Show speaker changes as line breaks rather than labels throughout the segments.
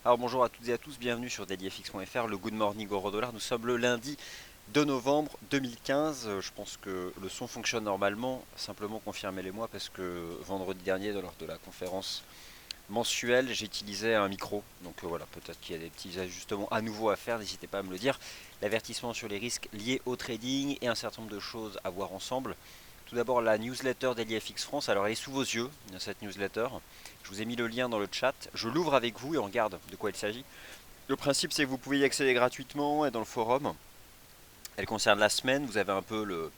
Alors bonjour à toutes et à tous, bienvenue sur dailyfx.fr, le Good Morning Euro-Dollar. Nous sommes le lundi 2 novembre 2015. Je pense que le son fonctionne normalement. Simplement confirmez-les-moi parce que vendredi dernier, lors de la conférence mensuelle, j'utilisais un micro. Donc voilà, peut-être qu'il y a des petits ajustements à nouveau à faire, n'hésitez pas à me le dire. L'avertissement sur les risques liés au trading et un certain nombre de choses à voir ensemble. Tout d'abord la newsletter dailyfx France. Alors elle est sous vos yeux, cette newsletter. Je vous ai mis le lien dans le chat. Je l'ouvre avec vous et on regarde de quoi il s'agit. Le principe, c'est que vous pouvez y accéder gratuitement et dans le forum. Elle concerne la semaine. Vous avez un peu le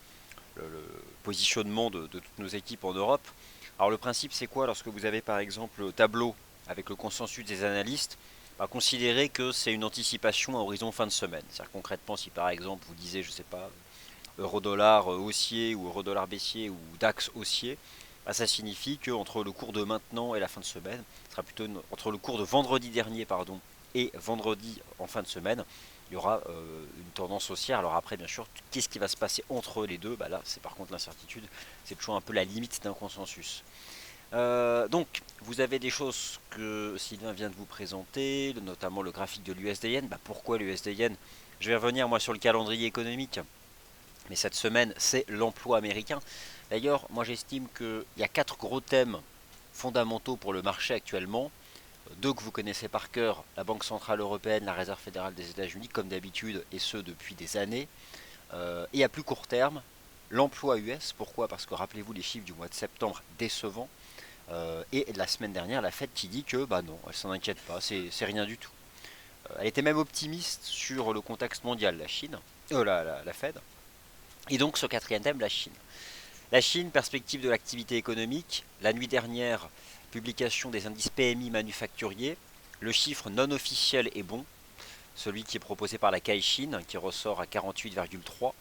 positionnement de toutes nos équipes en Europe. Alors, le principe, c'est quoi lorsque vous avez par exemple le tableau avec le consensus des analystes? Considérez que c'est une anticipation à horizon fin de semaine. C'est-à-dire concrètement, si par exemple vous disiez, je ne sais pas, euro-dollar haussier ou euro-dollar baissier ou DAX haussier, ça signifie qu'entre le cours de maintenant et la fin de semaine, ce sera plutôt entre le cours de vendredi dernier pardon, et vendredi en fin de semaine, il y aura une tendance haussière. Alors après, bien sûr, qu'est-ce qui va se passer entre les deux? Là, c'est par contre l'incertitude. C'est toujours un peu la limite d'un consensus. Donc, vous avez des choses que Sylvain vient de vous présenter, notamment le graphique de l'USD-Yen. Pourquoi l'USD-Yen? Je vais revenir moi sur le calendrier économique. Mais cette semaine, c'est l'emploi américain. D'ailleurs, moi j'estime qu'il y a quatre gros thèmes fondamentaux pour le marché actuellement. Deux que vous connaissez par cœur, la Banque Centrale Européenne, la Réserve Fédérale des États-Unis, comme d'habitude, et ce depuis des années. Et à plus court terme, l'emploi US. Pourquoi? Parce que rappelez-vous les chiffres du mois de septembre décevants. Et la semaine dernière, la Fed qui dit que bah non, elle s'en inquiète pas, c'est rien du tout. Elle était même optimiste sur le contexte mondial, la Chine, la Fed. Et donc ce quatrième thème, la Chine. La Chine, perspective de l'activité économique. La nuit dernière, publication des indices PMI manufacturiers. Le chiffre non officiel est bon, celui qui est proposé par la Caixin, qui ressort à 48,3,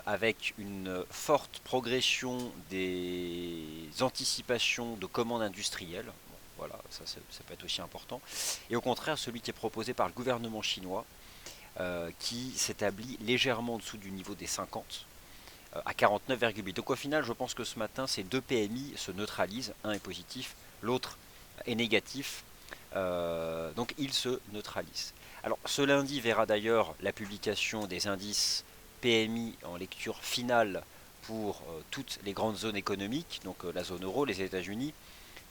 avec une forte progression des anticipations de commandes industrielles. Bon, voilà, ça peut être aussi important. Et au contraire, celui qui est proposé par le gouvernement chinois, qui s'établit légèrement en dessous du niveau des 50, à 49,8. Donc au final, je pense que ce matin, ces deux PMI se neutralisent. Un est positif, l'autre est négatif. Donc ils se neutralisent. Alors ce lundi verra d'ailleurs la publication des indices PMI en lecture finale pour toutes les grandes zones économiques, donc la zone euro, les États-Unis.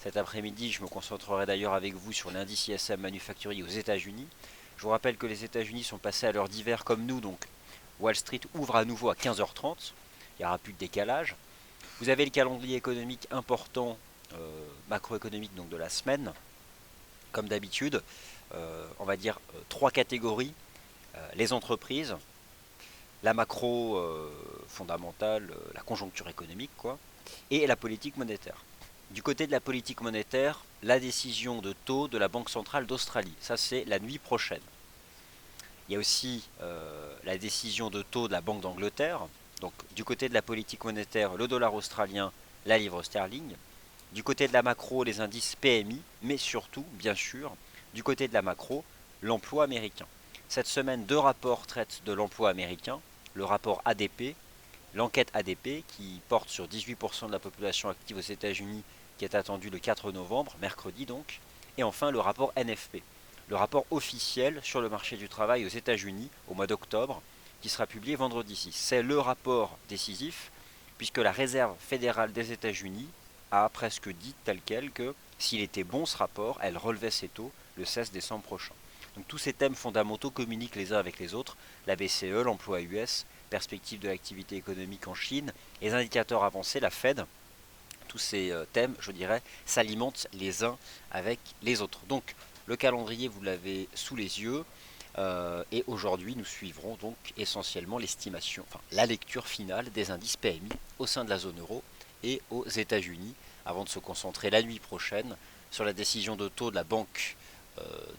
Cet après-midi, je me concentrerai d'ailleurs avec vous sur l'indice ISM manufacturier aux États-Unis. Je vous rappelle que les États-Unis sont passés à l'heure d'hiver comme nous, donc Wall Street ouvre à nouveau à 15h30. Il n'y aura plus de décalage. Vous avez le calendrier économique important, macroéconomique donc de la semaine, comme d'habitude. On va dire trois catégories. Les entreprises, la macro fondamentale, la conjoncture économique, quoi, et la politique monétaire. Du côté de la politique monétaire, la décision de taux de la Banque centrale d'Australie. Ça, c'est la nuit prochaine. Il y a aussi la décision de taux de la Banque d'Angleterre. Donc, du côté de la politique monétaire, le dollar australien, la livre sterling. Du côté de la macro, les indices PMI. Mais surtout, bien sûr, du côté de la macro, l'emploi américain. Cette semaine, deux rapports traitent de l'emploi américain. Le rapport ADP, l'enquête ADP, qui porte sur 18% de la population active aux États-Unis, qui est attendue le 4 novembre, mercredi donc. Et enfin, le rapport NFP, le rapport officiel sur le marché du travail aux États-Unis au mois d'octobre, qui sera publié vendredi 6. C'est le rapport décisif, puisque la Réserve fédérale des États-Unis a presque dit tel quel que s'il était bon ce rapport, elle relevait ses taux le 16 décembre prochain. Donc tous ces thèmes fondamentaux communiquent les uns avec les autres, la BCE, l'emploi US, perspective de l'activité économique en Chine, les indicateurs avancés, la Fed, tous ces thèmes, je dirais, s'alimentent les uns avec les autres. Donc le calendrier, vous l'avez sous les yeux. Et aujourd'hui, nous suivrons donc essentiellement l'estimation, enfin la lecture finale des indices PMI au sein de la zone euro et aux États-Unis, avant de se concentrer la nuit prochaine sur la décision de taux de la Banque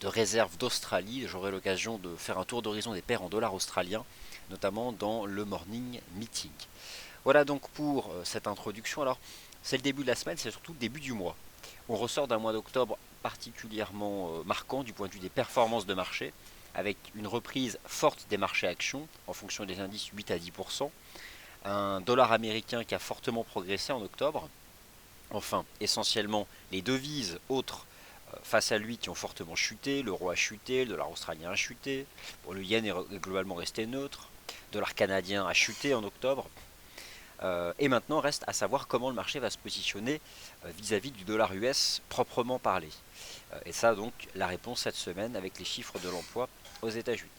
de réserve d'Australie. J'aurai l'occasion de faire un tour d'horizon des paires en dollars australiens, notamment dans le morning meeting. Voilà donc pour cette introduction. Alors, c'est le début de la semaine, c'est surtout le début du mois. On ressort d'un mois d'octobre particulièrement marquant du point de vue des performances de marché, avec une reprise forte des marchés actions en fonction des indices 8 à 10%, un dollar américain qui a fortement progressé en octobre, enfin essentiellement les devises autres face à lui qui ont fortement chuté. L'euro a chuté, le dollar australien a chuté. Bon, le yen est globalement resté neutre. Le dollar canadien a chuté en octobre. Et maintenant reste à savoir comment le marché va se positionner vis-à-vis du dollar US proprement parlé. Et ça donc la réponse cette semaine avec les chiffres de l'emploi aux États-Unis.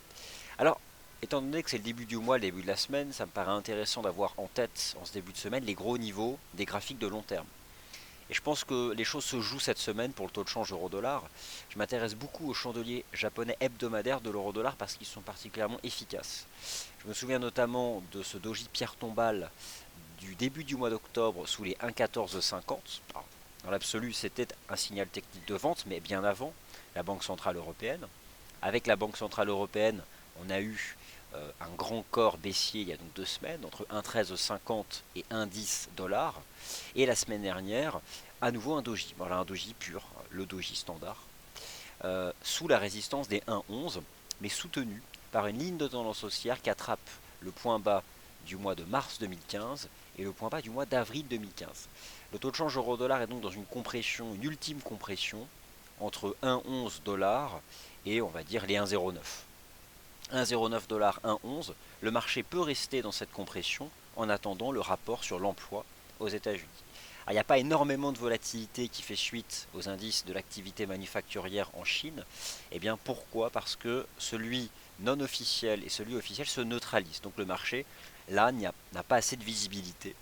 Alors, étant donné que c'est le début du mois, le début de la semaine, ça me paraît intéressant d'avoir en tête en ce début de semaine les gros niveaux des graphiques de long terme. Et je pense que les choses se jouent cette semaine pour le taux de change euro-dollar. Je m'intéresse beaucoup aux chandeliers japonais hebdomadaires de l'euro-dollar parce qu'ils sont particulièrement efficaces. Je me souviens notamment de ce doji pierre tombale du début du mois d'octobre sous les 1,1450. Dans l'absolu, c'était un signal technique de vente, mais bien avant la Banque Centrale Européenne. Avec la Banque Centrale Européenne, on a eu un grand corps baissier il y a donc 2 semaines, entre 1,1350 et 1,10 dollars. Et la semaine dernière, à nouveau un doji. Voilà, un doji pur, le doji standard, sous la résistance des 1,11, mais soutenu par une ligne de tendance haussière qui attrape le point bas du mois de mars 2015 et le point bas du mois d'avril 2015. Le taux de change euro-dollar est donc dans une compression, une ultime compression, entre 1,11 dollars et on va dire les 1,09. 1,09 dollars, 1,11, le marché peut rester dans cette compression en attendant le rapport sur l'emploi aux États-Unis. Il n'y a pas énormément de volatilité qui fait suite aux indices de l'activité manufacturière en Chine. Et bien pourquoi? Parce que celui non officiel et celui officiel se neutralisent. Donc le marché, là, n'a pas assez de visibilité.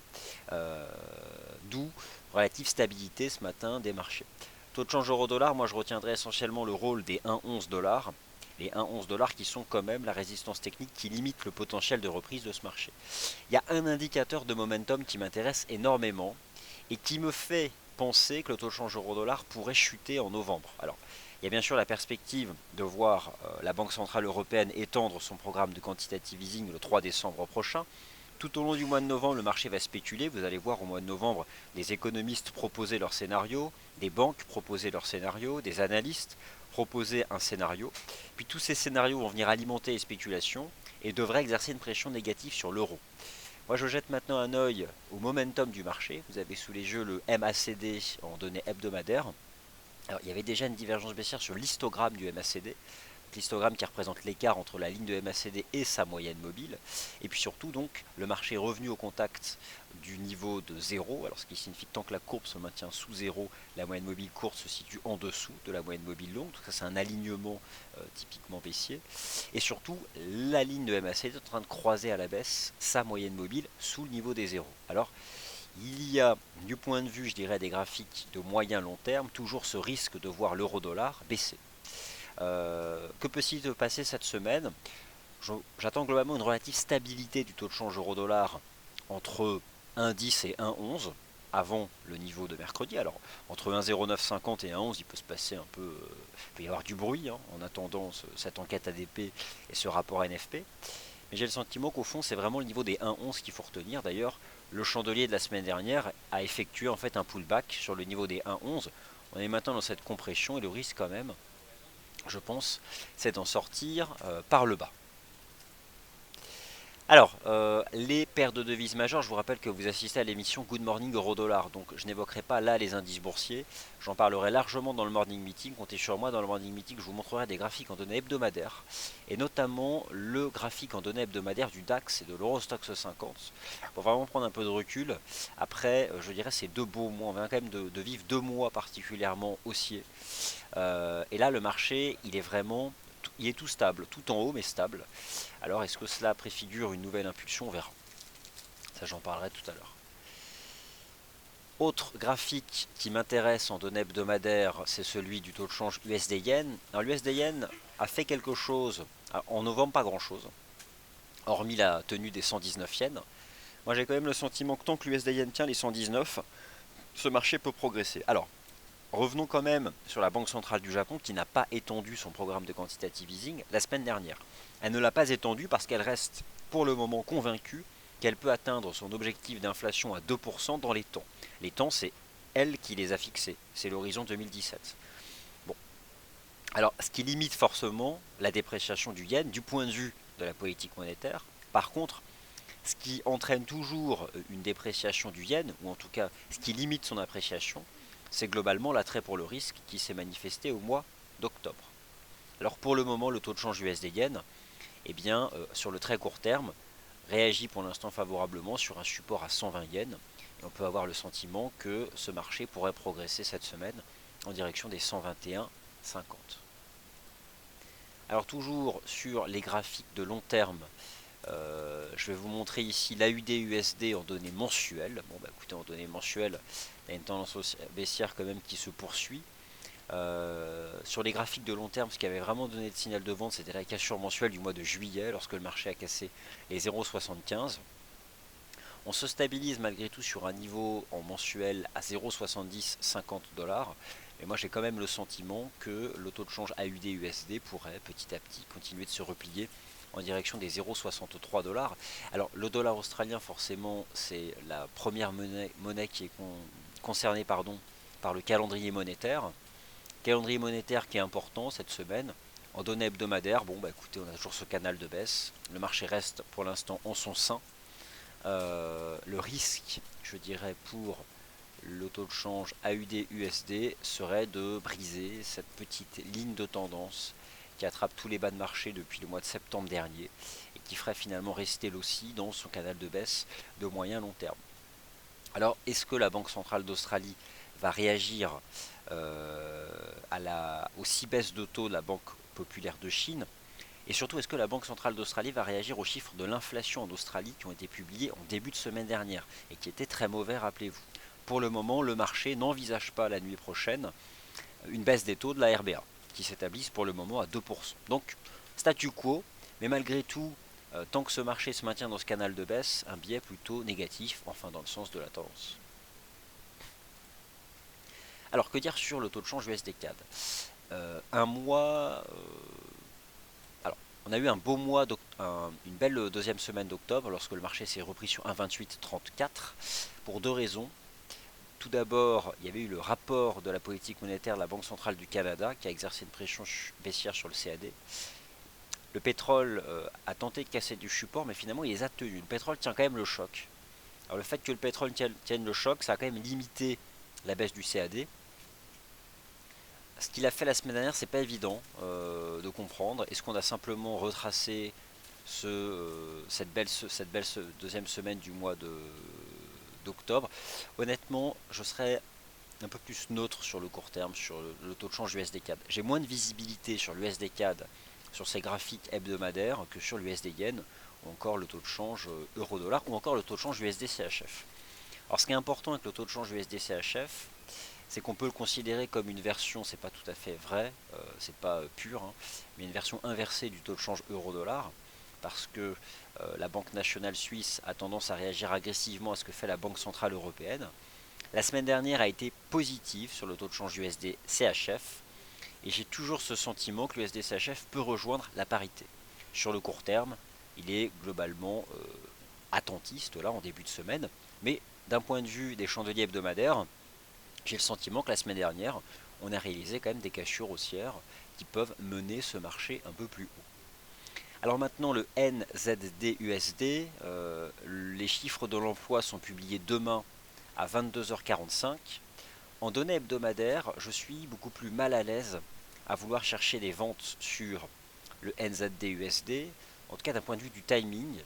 D'où relative stabilité ce matin des marchés. Taux de change euro-dollar, moi je retiendrai essentiellement le rôle des 1,11 dollars. Les 1,11 dollars qui sont quand même la résistance technique qui limite le potentiel de reprise de ce marché. Il y a un indicateur de momentum qui m'intéresse énormément et qui me fait penser que le taux de change euro-dollar pourrait chuter en novembre. Alors, il y a bien sûr la perspective de voir la Banque Centrale Européenne étendre son programme de quantitative easing le 3 décembre prochain. Tout au long du mois de novembre, le marché va spéculer. Vous allez voir au mois de novembre des économistes proposer leur scénario, des banques proposer leur scénario, des analystes proposer un scénario. Puis tous ces scénarios vont venir alimenter les spéculations et devraient exercer une pression négative sur l'euro. Moi je jette maintenant un œil au momentum du marché. Vous avez sous les yeux le MACD en données hebdomadaires. Alors, il y avait déjà une divergence baissière sur l'histogramme du MACD, l'histogramme qui représente l'écart entre la ligne de MACD et sa moyenne mobile. Et puis surtout, donc, le marché est revenu au contact du niveau de 0, alors ce qui signifie que tant que la courbe se maintient sous 0, la moyenne mobile courte se situe en dessous de la moyenne mobile longue. Donc ça, c'est un alignement typiquement baissier. Et surtout, la ligne de MACD est en train de croiser à la baisse sa moyenne mobile sous le niveau des 0. Alors, il y a, du point de vue, je dirais, des graphiques de moyen long terme, toujours ce risque de voir l'euro-dollar baisser. Que peut-il se passer cette semaine? J'attends globalement une relative stabilité du taux de change euro-dollar entre 1,10 et 1,11 avant le niveau de mercredi. Alors entre 1,0950 et 1,11 il peut se passer un peu, il peut y avoir du bruit en attendant cette enquête ADP et ce rapport NFP. Mais j'ai le sentiment qu'au fond c'est vraiment le niveau des 1,11 qu'il faut retenir. D'ailleurs le chandelier de la semaine dernière a effectué en fait un pullback sur le niveau des 1,11. On est maintenant dans cette compression et le risque quand même, je pense, c'est d'en sortir par le bas. Alors, les paires de devises majeures, je vous rappelle que vous assistez à l'émission Good Morning Euro-Dollar, donc je n'évoquerai pas là les indices boursiers, j'en parlerai largement dans le Morning Meeting, comptez sur moi dans le Morning Meeting, je vous montrerai des graphiques en données hebdomadaires, et notamment le graphique en données hebdomadaires du DAX et de l'Eurostoxx 50, pour vraiment prendre un peu de recul. Après, je dirais ces 2 beaux mois, on vient quand même de vivre 2 mois particulièrement haussiers, et là le marché, il est tout stable, tout en haut mais stable. Alors est-ce que cela préfigure une nouvelle impulsion? On verra. Ça j'en parlerai tout à l'heure. Autre graphique qui m'intéresse en données hebdomadaires, c'est celui du taux de change USD-Yen. Alors l'USD-Yen a fait quelque chose, en novembre pas grand chose, hormis la tenue des 119 yens. Moi j'ai quand même le sentiment que tant que l'USD-Yen tient les 119, ce marché peut progresser. Alors, revenons quand même sur la Banque Centrale du Japon qui n'a pas étendu son programme de quantitative easing la semaine dernière. Elle ne l'a pas étendu parce qu'elle reste pour le moment convaincue qu'elle peut atteindre son objectif d'inflation à 2% dans les temps. Les temps, c'est elle qui les a fixés, c'est l'horizon 2017. Bon. Alors, ce qui limite forcément la dépréciation du yen du point de vue de la politique monétaire. Par contre, ce qui entraîne toujours une dépréciation du yen, ou en tout cas ce qui limite son appréciation, c'est globalement l'attrait pour le risque qui s'est manifesté au mois d'octobre. Alors pour le moment, le taux de change USD-Yen, eh bien, sur le très court terme, réagit pour l'instant favorablement sur un support à 120 yens. Et on peut avoir le sentiment que ce marché pourrait progresser cette semaine en direction des 121,50. Alors toujours sur les graphiques de long terme, je vais vous montrer ici l'AUD-USD en données mensuelles. Bon bah écoutez, en données mensuelles, il y a une tendance baissière quand même qui se poursuit. Sur les graphiques de long terme, ce qui avait vraiment donné le signal de vente, c'était la cassure mensuelle du mois de juillet, lorsque le marché a cassé les 0,75. On se stabilise malgré tout sur un niveau en mensuel à 0,7050 $. Mais moi j'ai quand même le sentiment que le taux de change AUD-USD pourrait petit à petit continuer de se replier en direction des 0,63 $. Alors le dollar australien forcément c'est la première monnaie qui est concernée par le calendrier monétaire. Calendrier monétaire qui est important cette semaine. En données hebdomadaires, bon bah écoutez, on a toujours ce canal de baisse. Le marché reste pour l'instant en son sein. Le risque, je dirais, pour le taux de change AUD-USD serait de briser cette petite ligne de tendance qui attrape tous les bas de marché depuis le mois de septembre dernier et qui ferait finalement rester l'OSCI dans son canal de baisse de moyen long terme. Alors, est-ce que la Banque centrale d'Australie va réagir aux 6 baisses de taux de la Banque populaire de Chine? Et surtout, est-ce que la Banque centrale d'Australie va réagir aux chiffres de l'inflation en Australie qui ont été publiés en début de semaine dernière et qui étaient très mauvais, rappelez-vous? Pour le moment, le marché n'envisage pas la nuit prochaine une baisse des taux de la RBA qui s'établissent pour le moment à 2%. Donc, statu quo, mais malgré tout, tant que ce marché se maintient dans ce canal de baisse, un biais plutôt négatif, enfin dans le sens de la tendance. Alors, que dire sur le taux de change USD-CAD? Un mois... alors, on a eu un beau mois, une belle deuxième semaine d'octobre lorsque le marché s'est repris sur 1,2834 pour deux raisons. Tout d'abord, il y avait eu le rapport de la politique monétaire de la Banque centrale du Canada qui a exercé une pression baissière sur le CAD. Le pétrole a tenté de casser du support, mais finalement il les a tenus. Le pétrole tient quand même le choc. Alors le fait que le pétrole tienne le choc, ça a quand même limité la baisse du CAD. Ce qu'il a fait la semaine dernière, c'est pas évident de comprendre. Est-ce qu'on a simplement retracé cette belle deuxième semaine du mois d'octobre? Honnêtement, je serais un peu plus neutre sur le court terme, sur le taux de change USD-CAD. J'ai moins de visibilité sur l'USD-CAD, sur ces graphiques hebdomadaires, que sur l'USD-Yen, ou encore le taux de change euro-dollar, ou encore le taux de change USD-CHF. Alors ce qui est important avec le taux de change USD-CHF, c'est qu'on peut le considérer comme une version, c'est pas tout à fait vrai, c'est pas pur, hein, mais une version inversée du taux de change euro-dollar, parce que la Banque nationale suisse a tendance à réagir agressivement à ce que fait la Banque centrale européenne. La semaine dernière a été positive sur le taux de change USD-CHF, et j'ai toujours ce sentiment que l'USD-CHF peut rejoindre la parité. Sur le court terme, il est globalement attentiste là en début de semaine, mais d'un point de vue des chandeliers hebdomadaires, j'ai le sentiment que la semaine dernière, on a réalisé quand même des cassures haussières qui peuvent mener ce marché un peu plus haut. Alors maintenant le NZD-USD, les chiffres de l'emploi sont publiés demain à 22h45. En données hebdomadaires, je suis beaucoup plus mal à l'aise à vouloir chercher des ventes sur le NZD-USD, en tout cas d'un point de vue du timing.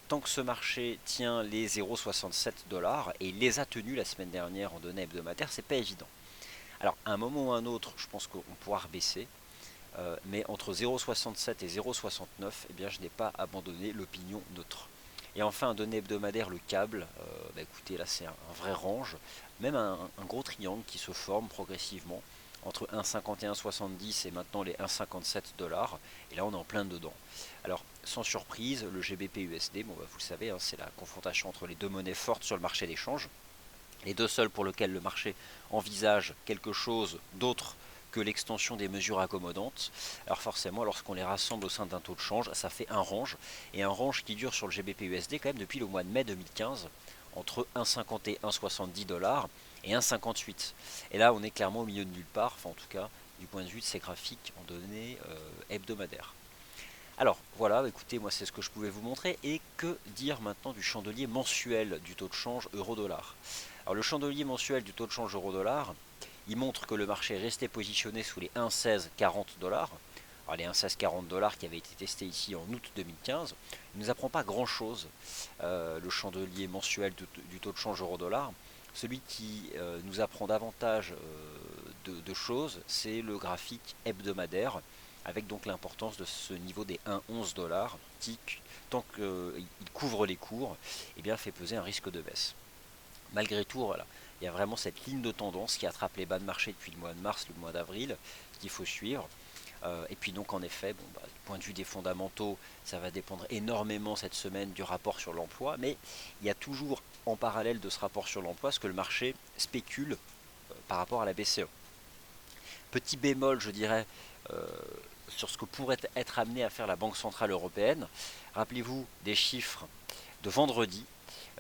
Tant que ce marché tient les 0,67 $, et il les a tenus la semaine dernière en données hebdomadaires, c'est pas évident. Alors, à un moment ou à un autre, je pense qu'on pourra rebaisser, mais entre 0,67 et 0,69, eh bien, je n'ai pas abandonné l'opinion neutre. Et enfin, un donné hebdomadaire, le câble, bah écoutez, là c'est un vrai range, même un gros triangle qui se forme progressivement entre 1,5170 et maintenant les 1,57 $. Et là, on est en plein dedans. Alors, sans surprise, le GBP-USD, bon, bah, vous le savez, hein, c'est la confrontation entre les deux monnaies fortes sur le marché d'échange. Les deux seuls pour lesquels le marché envisage quelque chose d'autre que l'extension des mesures accommodantes. Alors forcément, lorsqu'on les rassemble au sein d'un taux de change, ça fait un range, et un range qui dure sur le GBP-USD quand même depuis le mois de mai 2015, entre 1,50 et 1,70 $ et 1,58. Et là, on est clairement au milieu de nulle part, enfin en tout cas, du point de vue de ces graphiques en données hebdomadaires. Alors voilà, écoutez, moi c'est ce que je pouvais vous montrer. Et que dire maintenant du chandelier mensuel du taux de change euro-dollar? Alors le chandelier mensuel du taux de change euro-dollar, il montre que le marché est resté positionné sous les 1,1640 $. Alors les 1,1640 $ qui avaient été testés ici en août 2015, il ne nous apprend pas grand-chose, le chandelier mensuel du taux de change euro-dollar. Celui qui nous apprend davantage de choses, c'est le graphique hebdomadaire, avec donc l'importance de ce niveau des 1,11 $, qui, tant qu'il couvre les cours, eh bien, fait peser un risque de baisse. Malgré tout, voilà, il y a vraiment cette ligne de tendance qui attrape les bas de marché depuis le mois de mars, le mois d'avril, qu'il faut suivre. Et puis donc en effet, bon, du point de vue des fondamentaux, ça va dépendre énormément cette semaine du rapport sur l'emploi, mais il y a toujours en parallèle de ce rapport sur l'emploi ce que le marché spécule par rapport à la BCE. Petit bémol, je dirais, euh, sur ce que pourrait être amené à faire la Banque Centrale Européenne. Rappelez-vous des chiffres de vendredi.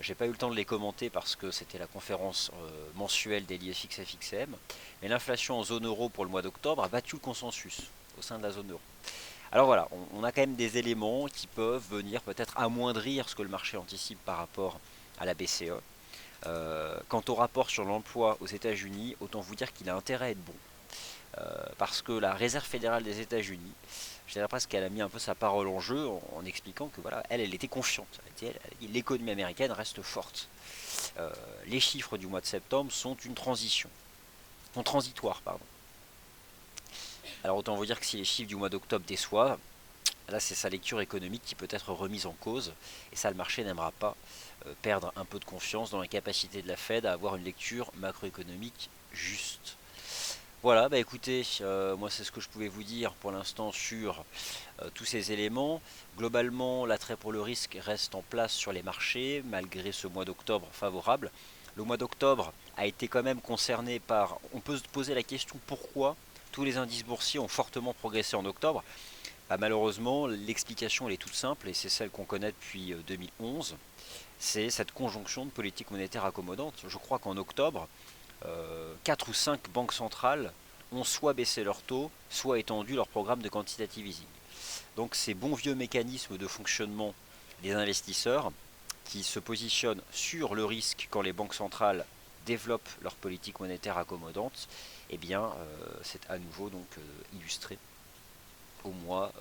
J'ai pas eu le temps de les commenter parce que c'était la conférence mensuelle des l'IFX FXM. Mais l'inflation en zone euro pour le mois d'octobre a battu le consensus au sein de la zone euro. Alors voilà, on a quand même des éléments qui peuvent venir peut-être amoindrir ce que le marché anticipe par rapport à la BCE. Quant au rapport sur l'emploi aux États-Unis, autant vous dire qu'il a intérêt à être bon. Parce que la Réserve fédérale des États-Unis, je dirais presque qu'elle a mis un peu sa parole en jeu en expliquant que voilà, elle était confiante. Elle dit, l'économie américaine reste forte. Les chiffres du mois de septembre sont une transition, sont transitoires, pardon. Alors autant vous dire que si les chiffres du mois d'octobre déçoivent, là c'est sa lecture économique qui peut être remise en cause, et ça le marché n'aimera pas perdre un peu de confiance dans la capacité de la Fed à avoir une lecture macroéconomique juste. Voilà, bah écoutez, moi c'est ce que je pouvais vous dire pour l'instant sur tous ces éléments. Globalement, l'attrait pour le risque reste en place sur les marchés, malgré ce mois d'octobre favorable. Le mois d'octobre a été quand même concerné par... On peut se poser la question pourquoi tous les indices boursiers ont fortement progressé en octobre. Bah, malheureusement, l'explication elle est toute simple et c'est celle qu'on connaît depuis 2011. C'est cette conjonction de politique monétaire accommodante. Je crois qu'en octobre, 4 ou 5 banques centrales ont soit baissé leur taux, soit étendu leur programme de quantitative easing. Donc ces bons vieux mécanismes de fonctionnement des investisseurs qui se positionnent sur le risque quand les banques centrales développent leur politique monétaire accommodante, eh bien c'est à nouveau donc illustré au mois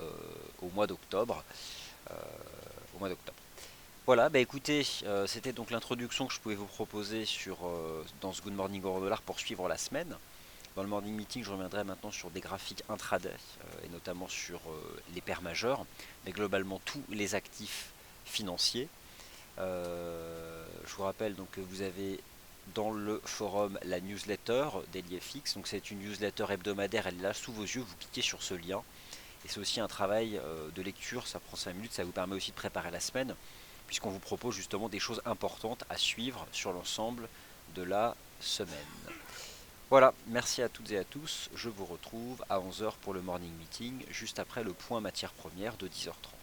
d'octobre. euh, au mois d'octobre. Voilà, bah écoutez, c'était donc l'introduction que je pouvais vous proposer dans ce Good Morning Euro Dollar pour suivre la semaine. Dans le morning meeting, je reviendrai maintenant sur des graphiques intraday et notamment sur les paires majeures, mais globalement tous les actifs financiers. Je vous rappelle donc que vous avez dans le forum la newsletter d'EliFX. Donc c'est une newsletter hebdomadaire, elle est là sous vos yeux, vous cliquez sur ce lien. Et c'est aussi un travail de lecture, ça prend 5 minutes, ça vous permet aussi de préparer la semaine, puisqu'on vous propose justement des choses importantes à suivre sur l'ensemble de la semaine. Voilà, merci à toutes et à tous. Je vous retrouve à 11 h pour le morning meeting, juste après le point matière première de 10 h 30.